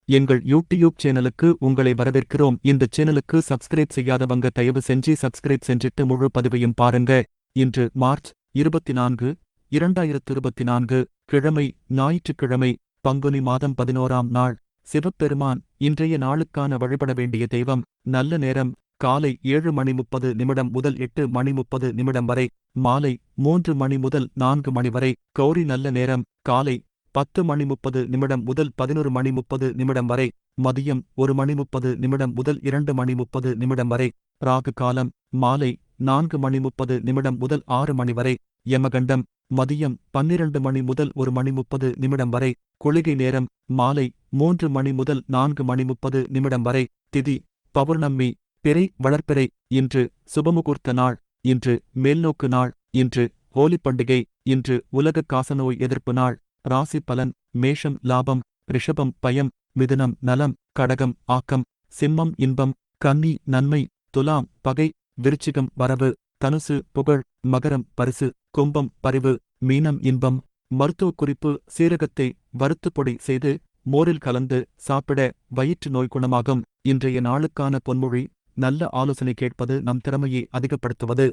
எங்கள் யூடியூப் சேனலுக்கு உங்களை வரவேற்கிறோம். இந்த சேனலுக்கு சப்ஸ்கிரைப் செய்யாதவங்க தயவு செஞ்சு சப்ஸ்கிரைப் செஞ்சிட்டு முழு பதிவையும் பாருங்க. இன்று மார்ச் 24, 2024 கிழமை, ஞாயிற்றுக்கிழமை, பங்குனி மாதம் 11ஆம் நாள். சிவபெருமான். இன்றைய நாளுக்கான வழிபட வேண்டிய தெய்வம். நல்ல நேரம் காலை 7:30 முதல் 8:30 வரை, மாலை 3 முதல் 4 வரை. கௌரி. நல்ல நேரம் காலை 10:30 முதல் 11:30 வரை, மதியம் 1:30 முதல் 2:30 வரை. ராகு காலம் மாலை 4:30 முதல் 6 வரை. யமகண்டம் மதியம் 12 முதல் 1:30 வரை. குளிகை நேரம் மாலை 3 முதல் 4:30 வரை. திதி பௌர்ணமி, பிறை வளர்பிறை. இன்று சுபமுகூர்த்த நாள். இன்று மேல்நோக்கு நாள். இன்று ஹோலி பண்டிகை. இன்று உலக காசநோய் எதிர்ப்பு நாள். ராசி பலன். மேஷம் லாபம், ரிஷபம் பயம், மிதுனம் நலம், கடகம் ஆக்கம், சிம்மம் இன்பம், கன்னி நன்மை, துலாம் பகை, விருச்சிகம் வரவு, தனுசு புகழ், மகரம் பரிசு, கும்பம் பரிவு, மீனம் இன்பம். மருத்துவ குறிப்பு. சீரகத்தை வறுத்து பொடி செய்து மோரில் கலந்து சாப்பிட வயிற்று நோய் குணமாகும். இன்றைய நாளுக்கான பொன்மொழி. நல்ல ஆலோசனை கேட்பது நம் திறமையை அதிகப்படுத்துவது.